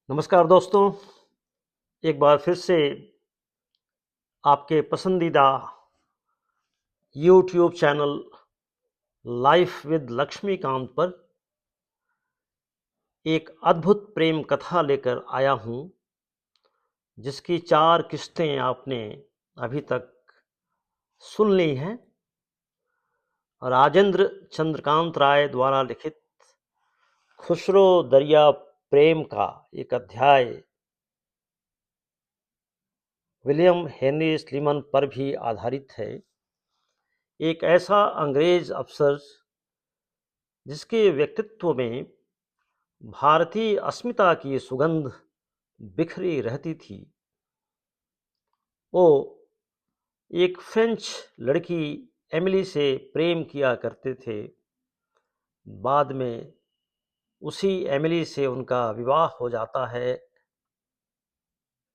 नमस्कार दोस्तों, एक बार फिर से आपके पसंदीदा YouTube channel life with Laxmikant पर एक अद्भुत प्रेम कथा लेकर आया हूं, जिसकी 4 किस्तें आपने अभी तक सुन ली हैं। राजेंद्र चंद्रकांत राय द्वारा लिखित खुसरो दरिया प्रेम का एक अध्याय विलियम हेनरी स्लीमन पर भी आधारित है। एक ऐसा अंग्रेज अफसर जिसके व्यक्तित्व में भारतीय अस्मिता की सुगंध बिखरी रहती थी। वो एक फ्रेंच लड़की एमिली से प्रेम किया करते थे। बाद में उसी एमिली से उनका विवाह हो जाता है।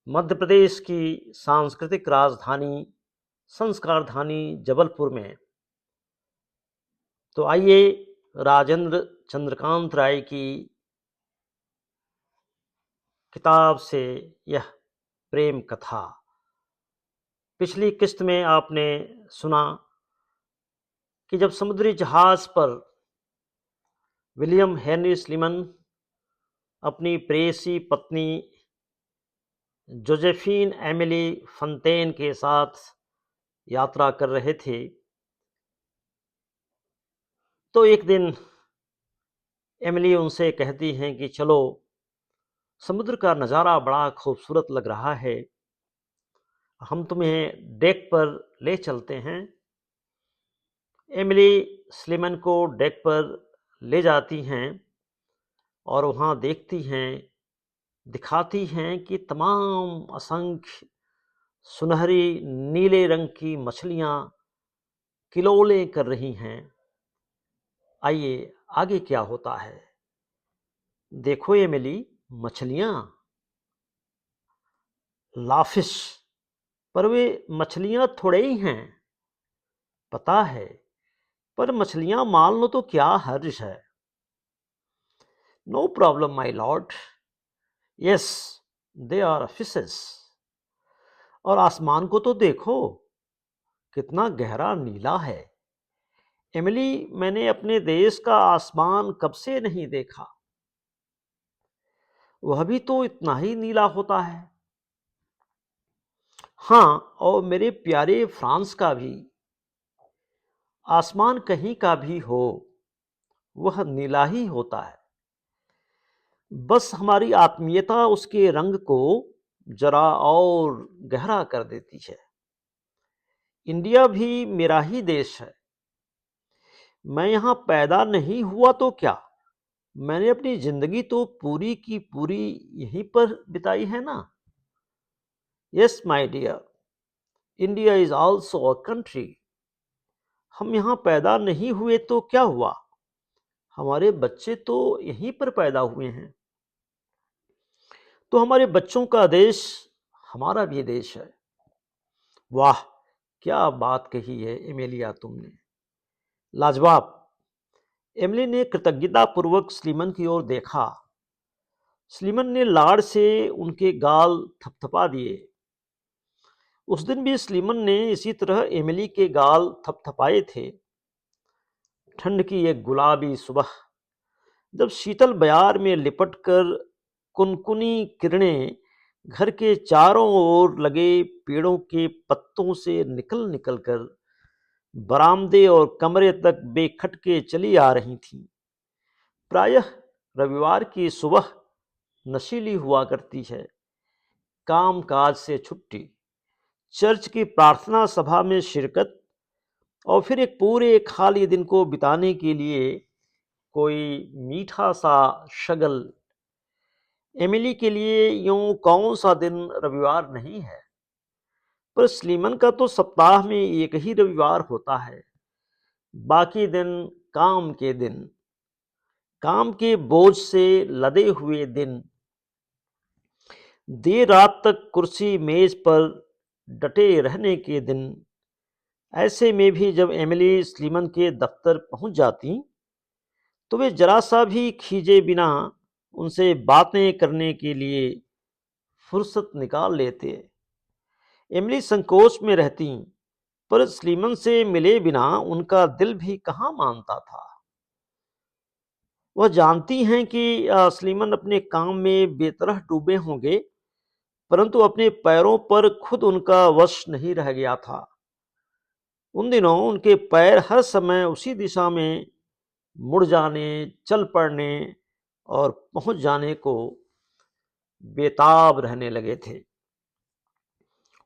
मध्य प्रदेश की सांस्कृतिक राजधानी संस्कारधानी जबलपुर में। तो आइए राजेंद्र चंद्रकांत राय की किताब से यह प्रेम कथा। पिछली किस्त में आपने सुना कि जब समुद्री जहाज पर विलियम हेनरी स्लीमन अपनी प्रेयसी पत्नी जोसेफिन एमिली फंतेन के साथ यात्रा कर रहे थे, तो एक दिन एमिली उनसे कहती हैं कि चलो, समुद्र का नज़ारा बड़ा खूबसूरत लग रहा है, हम तुम्हें डेक पर ले चलते हैं। एमिली स्लीमन को डेक पर ले जाती हैं और वहाँ देखती हैं, दिखाती हैं कि तमाम असंख्य सुनहरी नीले रंग की मछलियाँ किलोले कर रही हैं। आइए आगे क्या होता है। देखो एमिली, मछलियाँ, लाफिश, पर वे मछलियाँ थोड़े ही हैं, पता है, पर मछलियाँ मान लो तो क्या हर्ज है। No problem my lord, yes they are fishes. और आसमान को तो देखो, कितना गहरा नीला है। एमिली, मैंने अपने देश का आसमान कब से नहीं देखा, वह भी तो इतना ही नीला होता है। हाँ, और मेरे प्यारे फ्रांस का भी आसमान कहीं का भी हो, वह नीला ही होता है। बस हमारी आत्मीयता उसके रंग को जरा और गहरा कर देती है। इंडिया भी मेरा ही देश है। मैं यहां पैदा नहीं हुआ तो क्या, मैंने अपनी जिंदगी तो पूरी की पूरी यहीं पर बिताई है ना। Yes my dear, India is also a country. हम यहाँ पैदा नहीं हुए तो क्या हुआ, हमारे बच्चे तो यहीं पर पैदा हुए हैं। तो हमारे बच्चों का देश हमारा भी देश है। वाह, क्या बात कही है एमेलिया तुमने, लाजवाब। एमिली ने कृतज्ञतापूर्वक स्लीमन की ओर देखा। स्लीमन ने लाड़ से उनके गाल थपथपा दिए। उस दिन भी स्लीमन ने इसी तरह एमिली के गाल थपथपाए थे। ठंड की एक गुलाबी सुबह, जब शीतल बयार में लिपटकर कुनकुनी किरणें घर के चारों ओर लगे पेड़ों के पत्तों से निकल निकल कर बरामदे और कमरे तक बेखटके चली आ रही थीं। प्रायः रविवार की सुबह नशीली हुआ करती है। काम काज से छुट्टी, चर्च की प्रार्थना सभा में शिरकत, और फिर एक पूरे खाली दिन को बिताने के लिए कोई मीठा सा शगल। एमिली के लिए यूं कौन सा दिन रविवार नहीं है, पर स्लीमन का तो सप्ताह में एक ही रविवार होता है। बाकी दिन काम के दिन, काम के बोझ से लदे हुए दिन, देर रात तक कुर्सी मेज पर डटे रहने के दिन। ऐसे में भी जब एमिली स्लीमन के दफ्तर पहुंच जाती, तो वे जरा सा भी खींचे बिना उनसे बातें करने के लिए फुर्सत निकाल लेते। एमिली संकोच में रहती, पर स्लीमन से मिले बिना उनका दिल भी कहाँ मानता था। वह जानती हैं कि स्लीमन अपने काम में बेतरह डूबे होंगे, परंतु अपने पैरों पर खुद उनका वश नहीं रह गया था। उन दिनों उनके पैर हर समय उसी दिशा में मुड़ जाने, चल पड़ने और पहुंच जाने को बेताब रहने लगे थे।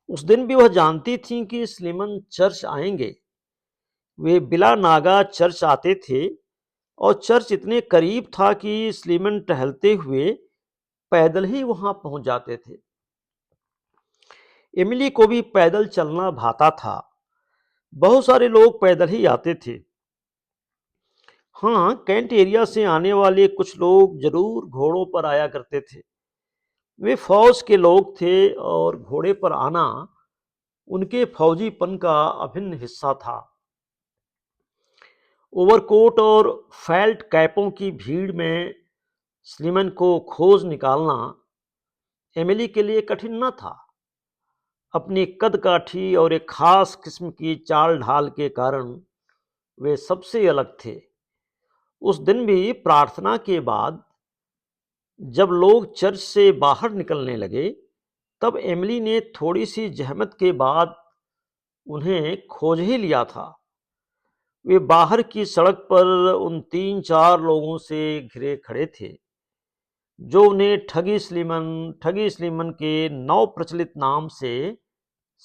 उस दिन भी वह जानती थीं कि स्लीमन चर्च आएंगे। वे बिला नागा चर्च आते थे और चर्च इतने करीब था कि स्लीमन टहलते हुए पैदल ही वहां पहुंच जाते थे। एमिली को भी पैदल चलना भाता था। बहुत सारे लोग पैदल ही आते थे। हाँ, कैंट एरिया से आने वाले कुछ लोग जरूर घोड़ों पर आया करते थे। वे फौज के लोग थे और घोड़े पर आना उनके फौजीपन का अभिन्न हिस्सा था। ओवरकोट और फेल्ट कैपों की भीड़ में स्लीमन को खोज निकालना एमिली के लिए कठिन न था। अपनी कद काठी और एक खास किस्म की चाल ढाल के कारण वे सबसे अलग थे। उस दिन भी प्रार्थना के बाद जब लोग चर्च से बाहर निकलने लगे, तब एमिली ने थोड़ी सी जहमत के बाद उन्हें खोज ही लिया था। वे बाहर की सड़क पर उन 3-4 लोगों से घिरे खड़े थे जो उन्हें ठगी स्लीमन के नव प्रचलित नाम से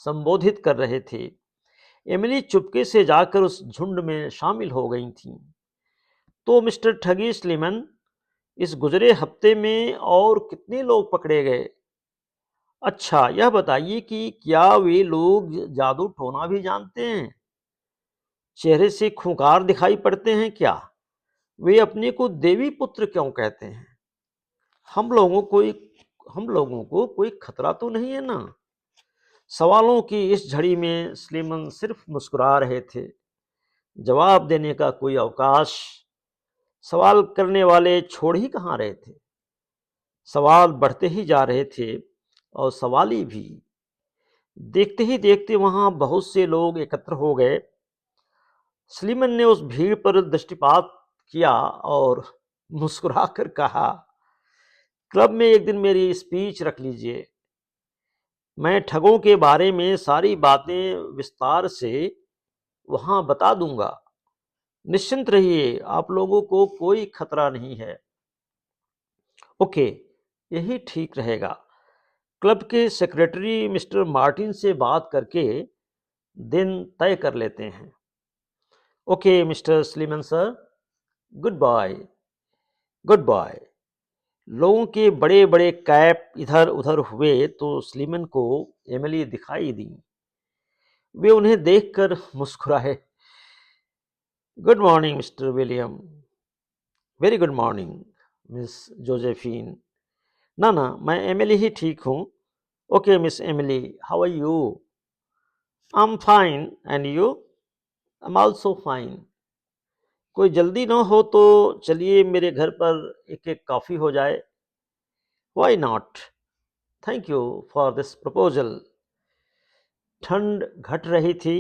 संबोधित कर रहे थे। एमिली चुपके से जाकर उस झुंड में शामिल हो गई थीं। तो मिस्टर ठगी स्लीमन, इस गुजरे हफ्ते में और कितने लोग पकड़े गए? अच्छा, यह बताइए कि क्या वे लोग जादू टोना भी जानते हैं? चेहरे से खूंखार दिखाई पड़ते हैं क्या? वे अपने को देवी पुत्र क्यों कहते हैं? हम लोगों को हम लोगों को कोई खतरा तो नहीं है ना? सवालों की इस झड़ी में स्लीमन सिर्फ मुस्कुरा रहे थे। जवाब देने का कोई अवकाश सवाल करने वाले छोड़ ही कहाँ रहे थे। सवाल बढ़ते ही जा रहे थे और सवाली भी। देखते ही देखते वहां बहुत से लोग एकत्र हो गए। स्लीमन ने उस भीड़ पर दृष्टिपात किया और मुस्कुराकर कहा, क्लब में एक दिन मेरी स्पीच रख लीजिए। मैं ठगों के बारे में सारी बातें विस्तार से वहां बता दूंगा। निश्चिंत रहिए, आप लोगों को कोई खतरा नहीं है। ओके, यही ठीक रहेगा। क्लब के सेक्रेटरी मिस्टर मार्टिन से बात करके दिन तय कर लेते हैं। Okay mister Sleeman sir, goodbye. Goodbye. लोगों के बड़े बड़े कैप इधर उधर हुए तो स्लीमन को एमिली दिखाई दी। वे उन्हें देखकर मुस्कुराए। Good morning mister William. Very good morning miss Josephine. ना ना, मैं एमिली ही ठीक हूँ। Okay miss Emily, how are you? I am fine, and you? I am also fine. कोई जल्दी ना हो तो चलिए मेरे घर पर एक एक कॉफ़ी हो जाए। Why not? Thank you for this proposal. ठंड घट रही थी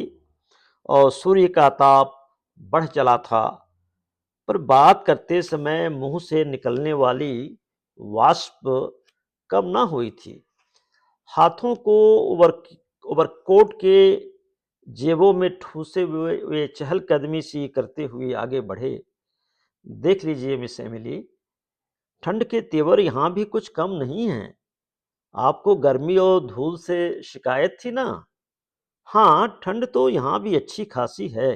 और सूर्य का ताप बढ़ चला था, पर बात करते समय मुंह से निकलने वाली वाष्प कम ना हुई थी। हाथों को ओवरकोट के जेबों में ठूसे हुए वे चहलकदमी सी करते हुए आगे बढ़े। देख लीजिए मिस एमिली, ठंड के तेवर यहाँ भी कुछ कम नहीं हैं। आपको गर्मी और धूल से शिकायत थी ना? हाँ, ठंड तो यहाँ भी अच्छी खासी है।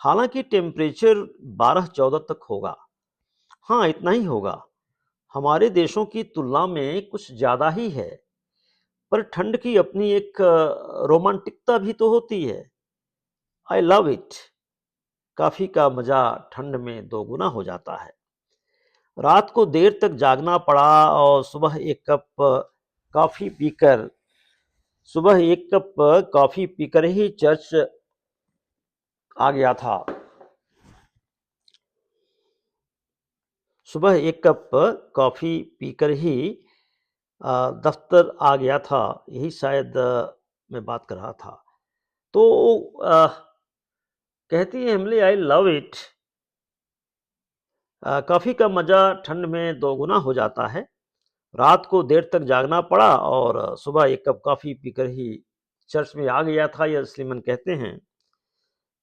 हालांकि टेम्परेचर 12-14 तक होगा। हाँ, इतना ही होगा। हमारे देशों की तुलना में कुछ ज़्यादा ही है, पर ठंड की अपनी एक रोमांटिकता भी तो होती है। I love it. कॉफ़ी का मज़ा ठंड में दोगुना हो जाता है। रात को देर तक जागना पड़ा और कॉफ़ी पीकर सुबह एक कप कॉफ़ी पीकर ही चर्च आ गया था। सुबह एक कप कॉफ़ी पीकर ही दफ्तर आ गया था, यही शायद मैं बात कर रहा था। तो अ, कहती है Emily, I love it. Coffee का मज़ा ठंड में दोगुना हो जाता है। रात को देर तक जागना पड़ा और सुबह एक कप कॉफ़ी पीकर ही चर्च में आ गया था, यह स्लीमन कहते हैं।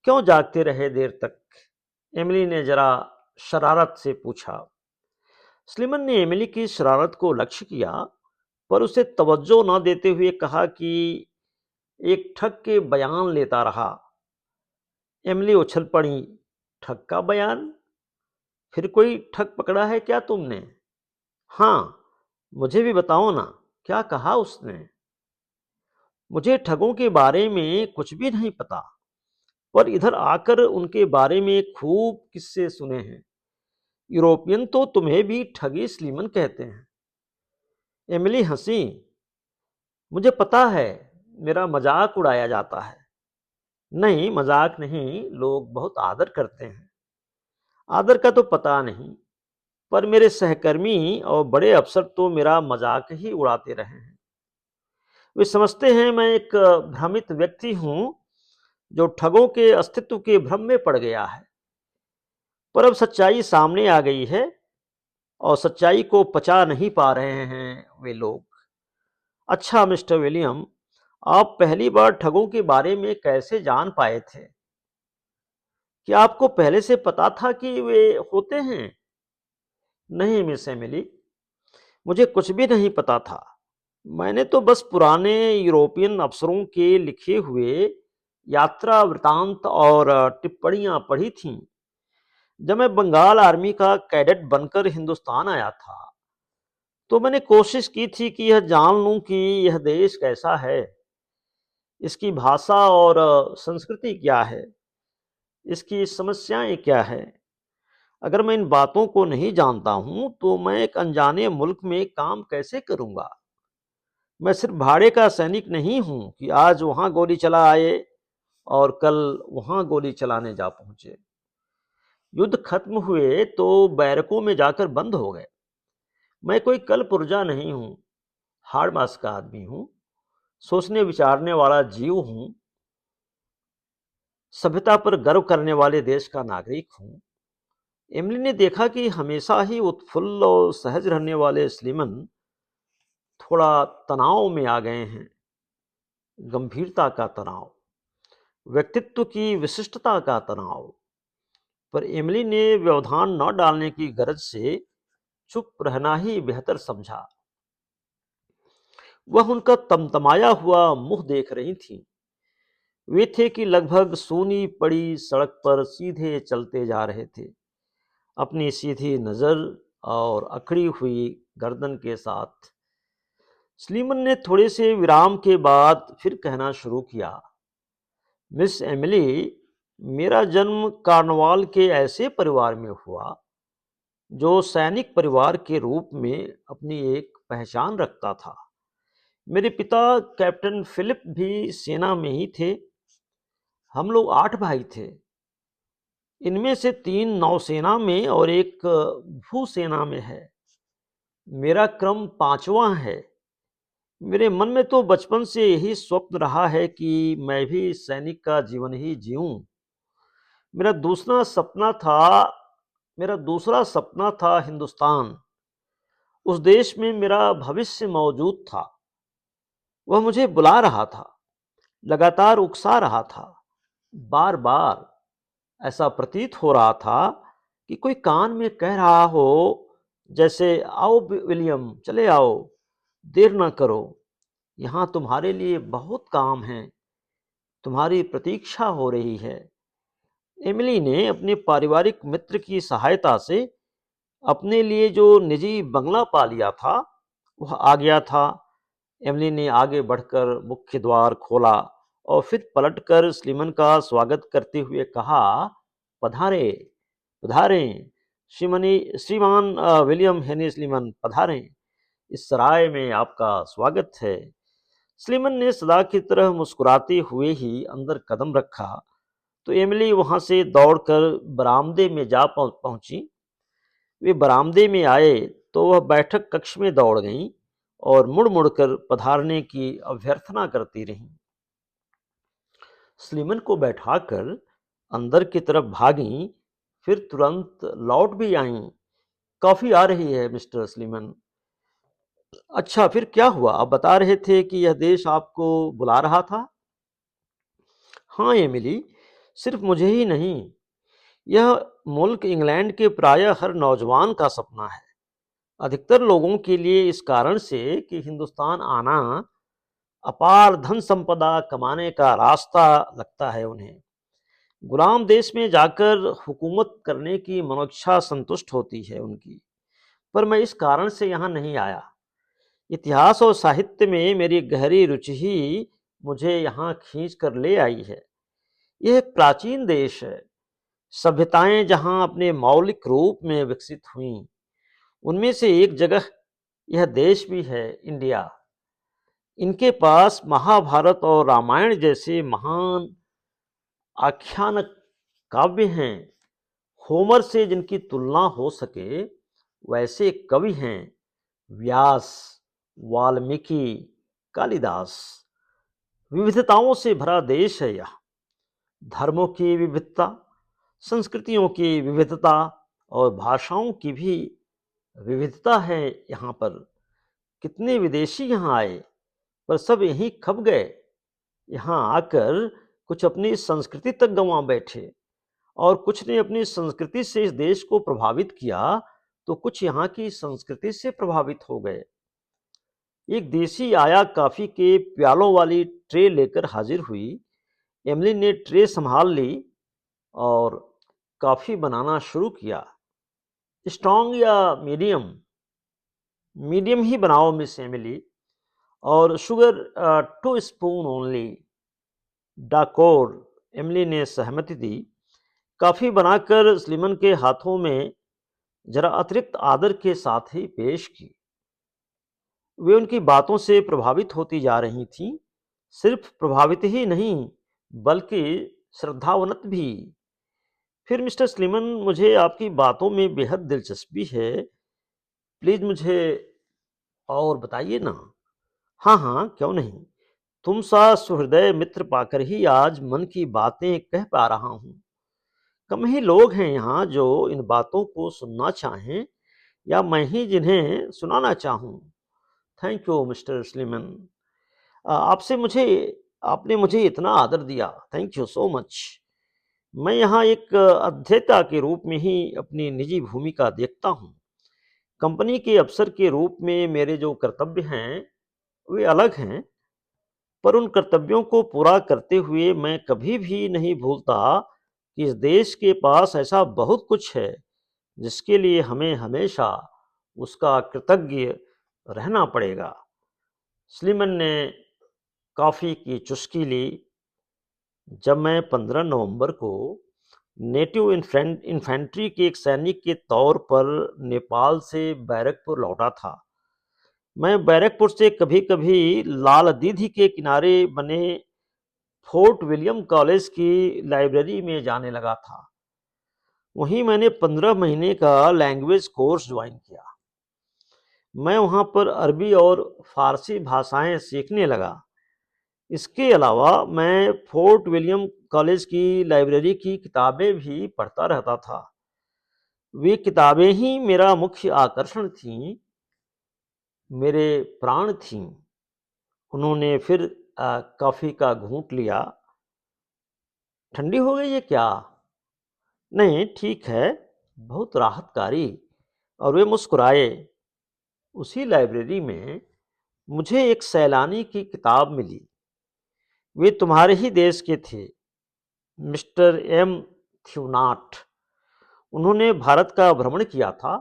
क्यों जागते रहे देर तक? एमिली ने जरा शरारत से पूछा। स्लीमन ने एमिली की शरारत को लक्ष्य किया, पर उसे तवज्जो न देते हुए कहा कि एक ठग के बयान लेता रहा। एमिली उछल पड़ी। ठग का बयान? फिर कोई ठग पकड़ा है क्या तुमने? हाँ, मुझे भी बताओ ना, क्या कहा उसने? मुझे ठगों के बारे में कुछ भी नहीं पता, पर इधर आकर उनके बारे में खूब किस्से सुने हैं। यूरोपियन तो तुम्हें भी ठगी स्लीमन कहते हैं। एमिली हंसी। मुझे पता है, मेरा मजाक उड़ाया जाता है। नहीं, मजाक नहीं, लोग बहुत आदर करते हैं। आदर का तो पता नहीं, पर मेरे सहकर्मी और बड़े अफसर तो मेरा मजाक ही उड़ाते रहे हैं। वे समझते हैं मैं एक भ्रमित व्यक्ति हूं, जो ठगों के अस्तित्व के भ्रम में पड़ गया है। पर अब सच्चाई सामने आ गई है और सच्चाई को पचा नहीं पा रहे हैं वे लोग। अच्छा मिस्टर विलियम, आप पहली बार ठगों के बारे में कैसे जान पाए थे? क्या आपको पहले से पता था कि वे होते हैं? नहीं मिस एमिली, मुझे कुछ भी नहीं पता था। मैंने तो बस पुराने यूरोपियन अफसरों के लिखे हुए यात्रा वृतांत और टिप्पणियां पढ़ी थीं। जब मैं बंगाल आर्मी का कैडेट बनकर हिंदुस्तान आया था, तो मैंने कोशिश की थी कि यह जान लूं कि यह देश कैसा है, इसकी भाषा और संस्कृति क्या है, इसकी समस्याएं क्या है। अगर मैं इन बातों को नहीं जानता हूं, तो मैं एक अनजाने मुल्क में काम कैसे करूंगा? मैं सिर्फ भाड़े का सैनिक नहीं हूं कि आज वहां गोली चला आए और कल वहां गोली चलाने जा पहुंचे। युद्ध खत्म हुए तो बैरकों में जाकर बंद हो गए। मैं कोई कल पुर्जा नहीं हूं, हाड़ मास का आदमी हूं, सोचने विचारने वाला जीव हूं, सभ्यता पर गर्व करने वाले देश का नागरिक हूं। एमिली ने देखा कि हमेशा ही उत्फुल्ल और सहज रहने वाले स्लीमन थोड़ा तनाव में आ गए हैं। गंभीरता का तनाव, व्यक्तित्व की विशिष्टता का तनाव। पर एमिली ने व्यवधान न डालने की गरज से चुप रहना ही बेहतर समझा। वह उनका तमतमाया हुआ मुंह देख रही थी। वे थे कि लगभग सूनी पड़ी सड़क पर सीधे चलते जा रहे थे, अपनी सीधी नजर और अकड़ी हुई गर्दन के साथ। स्लीमन ने थोड़े से विराम के बाद फिर कहना शुरू किया। मिस एमिली, मेरा जन्म कार्नवाल के ऐसे परिवार में हुआ जो सैनिक परिवार के रूप में अपनी एक पहचान रखता था। मेरे पिता कैप्टन फिलिप भी सेना में ही थे। हम लोग 8 भाई थे। इनमें से 3 नौसेना में और एक भूसेना में है। मेरा क्रम 5वां है। मेरे मन में तो बचपन से यही स्वप्न रहा है कि मैं भी सैनिक का जीवन ही जीऊं। मेरा दूसरा सपना था मेरा दूसरा सपना था हिंदुस्तान। उस देश में मेरा भविष्य मौजूद था। वह मुझे बुला रहा था, लगातार उकसा रहा था। बार बार ऐसा प्रतीत हो रहा था कि कोई कान में कह रहा हो, जैसे आओ विलियम, चले आओ, देर ना करो, यहाँ तुम्हारे लिए बहुत काम है, तुम्हारी प्रतीक्षा हो रही है। एमिली ने अपने पारिवारिक मित्र की सहायता से अपने लिए जो निजी बंगला पा लिया था, वह आ गया था। एमिली ने आगे बढ़कर मुख्य द्वार खोला और फिर पलटकर स्लीमन का स्वागत करते हुए कहा, पधारे, पधारे, श्रीमान विलियम हेनी स्लीमन, पधारे, इस सराय में आपका स्वागत है। स्लीमन ने सदा की तरह मुस्कुराते हुए ही अंदर कदम रखा तो एमिली वहां से दौड़कर बरामदे में जा पहुंची। वे बरामदे में आए तो वह बैठक कक्ष में दौड़ गईं और मुड़ मुड़कर पधारने की अभ्यर्थना करती रहीं। स्लीमन को बैठाकर अंदर की तरफ भागीं, फिर तुरंत लौट भी आईं। कॉफी आ रही है मिस्टर स्लीमन। अच्छा, फिर क्या हुआ? आप बता रहे थे कि यह देश आपको बुला रहा था। हाँ एमिली, सिर्फ मुझे ही नहीं, यह मुल्क इंग्लैंड के प्रायः हर नौजवान का सपना है। अधिकतर लोगों के लिए इस कारण से कि हिंदुस्तान आना अपार धन संपदा कमाने का रास्ता लगता है उन्हें। गुलाम देश में जाकर हुकूमत करने की मनोइच्छा संतुष्ट होती है उनकी। पर मैं इस कारण से यहाँ नहीं आया। इतिहास और साहित्य में मेरी गहरी रुचि ही मुझे यहाँ खींच कर ले आई है। यह एक प्राचीन देश है। सभ्यताएं जहाँ अपने मौलिक रूप में विकसित हुईं, उनमें से एक जगह यह देश भी है, इंडिया। इनके पास महाभारत और रामायण जैसे महान आख्यानक काव्य हैं। होमर से जिनकी तुलना हो सके वैसे कवि हैं, व्यास, वाल्मीकि, कालिदास। विविधताओं से भरा देश है यह। धर्मों की विविधता, संस्कृतियों की विविधता और भाषाओं की भी विविधता है यहाँ पर। कितने विदेशी यहाँ आए, पर सब यहीं खप गए। यहाँ आकर कुछ अपनी संस्कृति तक गंवा बैठे, और कुछ ने अपनी संस्कृति से इस देश को प्रभावित किया, तो कुछ यहाँ की संस्कृति से प्रभावित हो गए। एक देशी आया कॉफी के प्यालों वाली ट्रे लेकर हाजिर हुई। एमिली ने ट्रे संभाल ली और कॉफी बनाना शुरू किया। स्ट्रॉन्ग या मीडियम? मीडियम ही बनाओ मिस एमिली, और sugar 2 spoon only. Dakor, Emily ने सहमति दी। कॉफी बनाकर स्लीमन के हाथों में जरा अतिरिक्त आदर के साथ ही पेश की। वे उनकी बातों से प्रभावित होती जा रही थीं। सिर्फ प्रभावित ही नहीं, बल्कि श्रद्धावनत भी। फिर मिस्टर स्लीमन, मुझे आपकी बातों में बेहद दिलचस्पी है। प्लीज मुझे और बताइए ना। हाँ हाँ, क्यों नहीं। तुम सा सुहृदय मित्र पाकर ही आज मन की बातें कह पा रहा हूँ। कम ही लोग हैं यहाँ जो इन बातों को सुनना चाहें, या मैं ही जिन्हें सुनाना चाहूँ। Thank you mister Sleeman. आपसे मुझे आपने मुझे इतना आदर दिया। Thank you so much. मैं यहाँ एक अध्येता के रूप में ही अपनी निजी भूमिका देखता हूँ। कंपनी के अफसर के रूप में मेरे जो कर्तव्य हैं वे अलग हैं, पर उन कर्तव्यों को पूरा करते हुए मैं कभी भी नहीं भूलता कि इस देश के पास ऐसा बहुत कुछ है जिसके लिए हमें हमेशा उसका कृतज्ञ रहना पड़ेगा। स्लीमन ने कॉफ़ी की चुस्की ली। जब मैं 15 नवंबर को नेटिव इन्फेंट्री के एक सैनिक के तौर पर नेपाल से बैरकपुर लौटा था, मैं बैरकपुर से कभी कभी लाल दीदी के किनारे बने फोर्ट विलियम कॉलेज की लाइब्रेरी में जाने लगा था। वहीं मैंने 15 महीने का लैंग्वेज कोर्स ज्वाइन किया। मैं वहाँ पर अरबी और फारसी भाषाएं सीखने लगा। इसके अलावा मैं फोर्ट विलियम कॉलेज की लाइब्रेरी की किताबें भी पढ़ता रहता था। वे किताबें ही मेरा मुख्य आकर्षण थीं, मेरे प्राण थीं। उन्होंने फिर कॉफ़ी का घूंट लिया। ठंडी हो गई है क्या? नहीं, ठीक है, बहुत राहतकारी। और वे मुस्कुराए। उसी लाइब्रेरी में मुझे एक सैलानी की किताब मिली। वे तुम्हारे ही देश के थे, मिस्टर एम थ्यूनाट। उन्होंने भारत का भ्रमण किया था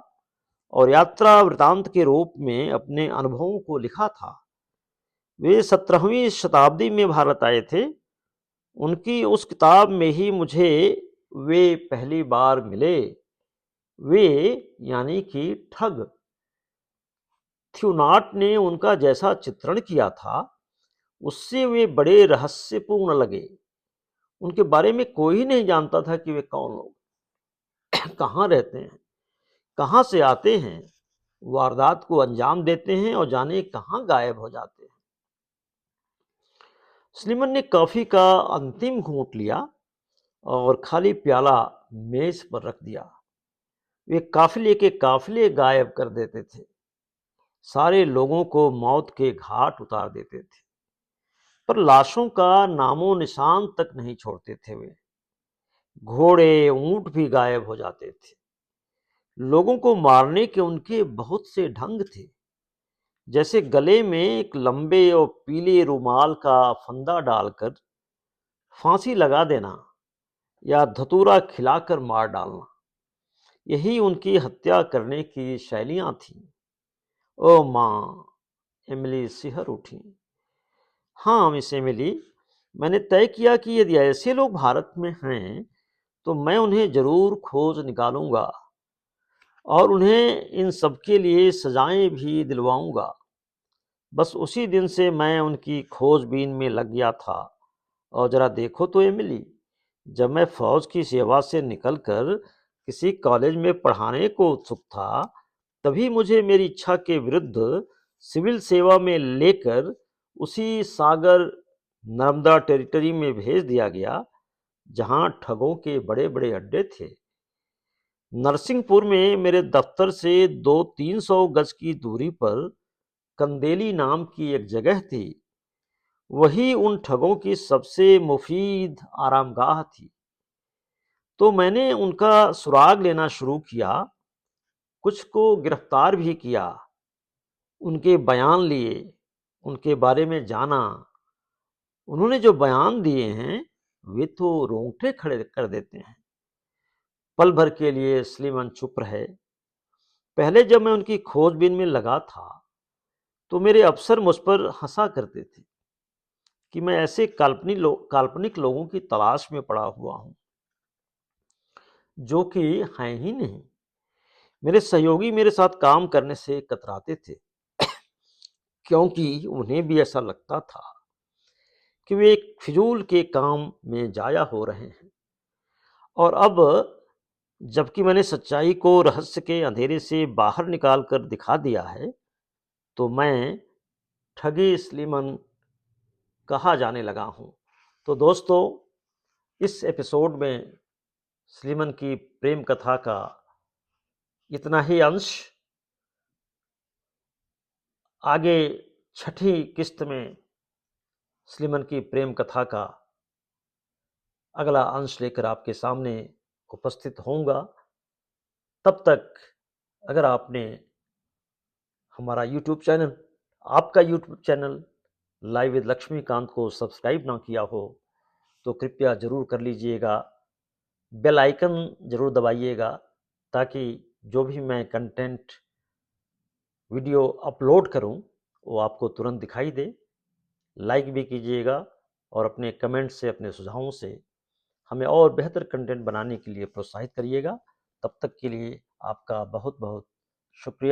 और यात्रा वृतांत के रूप में अपने अनुभवों को लिखा था। वे 17वीं शताब्दी में भारत आए थे। उनकी उस किताब में ही मुझे वे पहली बार मिले। वे यानी कि ठग। थ्यूनाट ने उनका जैसा चित्रण किया था उससे वे बड़े रहस्यपूर्ण लगे। उनके बारे में कोई नहीं जानता था कि वे कौन लोग, कहाँ रहते हैं, कहाँ से आते हैं, वारदात को अंजाम देते हैं और जाने कहाँ गायब हो जाते हैं। स्लीमन ने कॉफी का अंतिम घूंट लिया और खाली प्याला मेज पर रख दिया। वे काफिले के काफिले गायब कर देते थे, सारे लोगों को मौत के घाट उतार देते थे, पर लाशों का नामो निशान तक नहीं छोड़ते थे। वे घोड़े ऊंट भी गायब हो जाते थे। लोगों को मारने के उनके बहुत से ढंग थे, जैसे गले में एक लंबे और पीले रुमाल का फंदा डालकर फांसी लगा देना या धतूरा खिलाकर मार डालना। यही उनकी हत्या करने की शैलियां थीं। ओ माँ, एमिली सिहर उठी। हाँ मिस एमिली, मैंने तय किया कि यदि ऐसे लोग भारत में हैं तो मैं उन्हें जरूर खोज निकालूंगा और उन्हें इन सब के लिए सजाएं भी दिलवाऊंगा। बस उसी दिन से मैं उनकी खोजबीन में लग गया था। और जरा देखो तो एमिली, जब मैं फौज की सेवा से निकलकर किसी कॉलेज में पढ़ाने को उत्सुक था, तभी मुझे मेरी इच्छा के विरुद्ध सिविल सेवा में लेकर उसी सागर नर्मदा टेरिटरी में भेज दिया गया, जहां ठगों के बड़े बड़े अड्डे थे। नरसिंहपुर में मेरे दफ्तर से 200-300 गज की दूरी पर कंदेली नाम की एक जगह थी। वही उन ठगों की सबसे मुफीद आरामगाह थी। तो मैंने उनका सुराग लेना शुरू किया, कुछ को गिरफ्तार भी किया, उनके बयान लिए, उनके बारे में जाना। उन्होंने जो बयान दिए हैं वे तो रोंगटे खड़े कर देते हैं। पल भर के लिए स्लीमन चुप रहे। पहले जब मैं उनकी खोजबीन में लगा था तो मेरे अफसर मुझ पर हंसा करते थे कि मैं ऐसे काल्पनिक लोगों की तलाश में पड़ा हुआ हूं, जो कि हैं ही नहीं। मेरे सहयोगी मेरे साथ काम करने से कतराते थे, क्योंकि उन्हें भी ऐसा लगता था कि वे एक फिजूल के काम में जाया हो रहे हैं। और अब जबकि मैंने सच्चाई को रहस्य के अंधेरे से बाहर निकाल कर दिखा दिया है, तो मैं ठगी स्लीमन कहा जाने लगा हूं। तो दोस्तों, इस एपिसोड में स्लीमन की प्रेम कथा का इतना ही अंश। आगे छठी किस्त में स्लीमन की प्रेम कथा का अगला अंश लेकर आपके सामने उपस्थित होऊंगा। तब तक अगर आपने हमारा यूट्यूब चैनल, आपका YouTube channel live with Laxmikant को सब्सक्राइब ना किया हो तो कृपया ज़रूर कर लीजिएगा। बेल आइकन ज़रूर दबाइएगा, ताकि जो भी मैं कंटेंट वीडियो अपलोड करूं वो आपको तुरंत दिखाई दे। लाइक भी कीजिएगा और अपने कमेंट से, अपने सुझावों से हमें और बेहतर कंटेंट बनाने के लिए प्रोत्साहित करिएगा। तब तक के लिए आपका बहुत बहुत शुक्रिया।